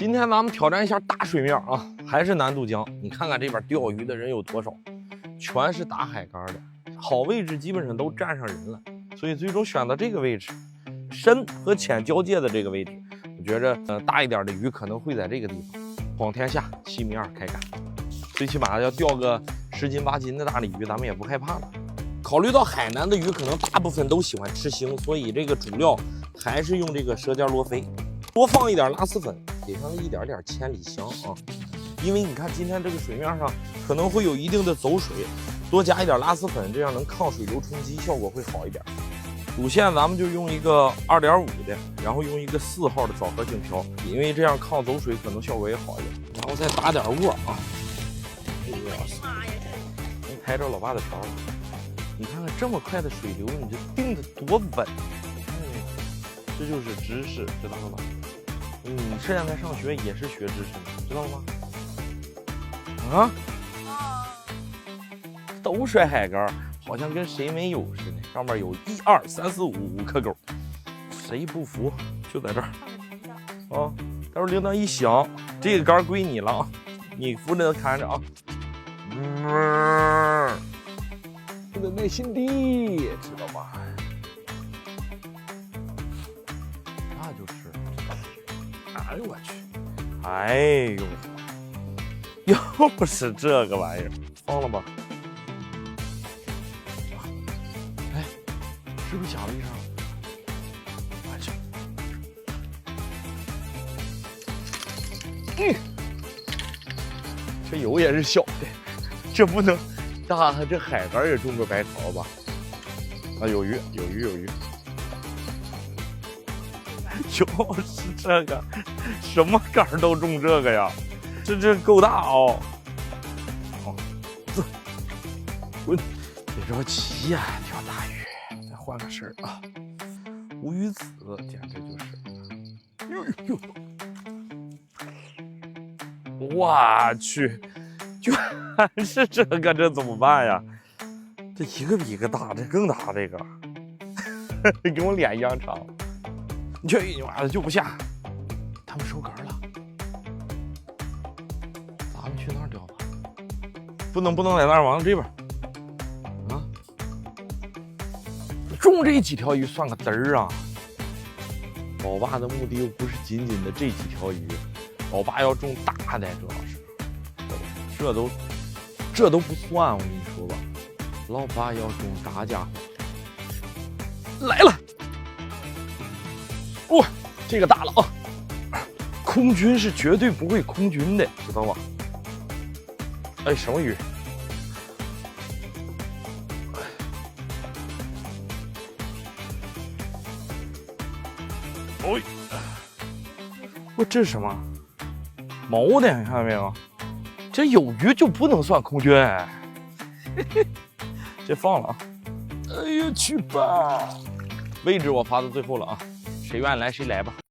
今天咱们挑战一下大水面啊，还是南渡江。你看看这边钓鱼的人有多少，全是打海竿的，好位置基本上都站上人了，所以最终选择这个位置，深和浅交界的这个位置。我觉着大一点的鱼可能会在这个地方。光天下7米2开干，最起码要钓个10斤8斤的大鲤鱼，咱们也不害怕了。考虑到海南的鱼可能大部分都喜欢吃腥，所以这个主料还是用这个舌尖罗非，多放一点拉丝粉，给上一点点千里香啊。因为你看今天这个水面上可能会有一定的走水，多加一点拉丝粉，这样能抗水流冲击，效果会好一点。主线咱们就用一个2.5的，然后用一个4号的枣核颈漂，因为这样抗走水可能效果也好一点。然后再打点窝啊。哇塞，能拍着老爸的条了。你看看这么快的水流，你就定的多稳。这就是知识，知道了吧？你现在上学也是学知识的，知道吗？啊？都甩海竿，好像跟谁没有似的。上面有1、2、3、4、5颗钩，谁不服就在这儿啊！待会儿铃铛一响，这个竿归你了啊！你扶着看着啊！不能耐心地，知道吧？那就是，哎呦我去，哎呦，又是这个玩意儿，放了吧。哎，是不是响了一声？我去，这油也是小的，这不能大，这海竿也中个白条吧？啊，有鱼，有鱼，有鱼。就是这个，什么竿都中这个呀，这够大哦！好，滚！别着急呀，钓大鱼，再换个身儿啊！乌鱼子简直就是，我去，居然是这个，这怎么办呀？这一个比一个大，这更大，这个跟我脸一样长。你去你妈的就不下，他们收竿了，咱们去那儿钓吧。不能在那儿，往这边啊！中这几条鱼算个嘚儿啊！老爸的目的又不是仅仅的这几条鱼，老爸要中大的，主要是，这都不算，我跟你说吧，老爸要中大家伙来了。哇，这个大了啊！空军是绝对不会空军的，知道吧？哎，什么鱼？哎，我这是什么？毛的，你看到没有？这有鱼就不能算空军，这放了啊！哎呀，去吧！位置我发到最后了啊！谁愿意来谁来吧。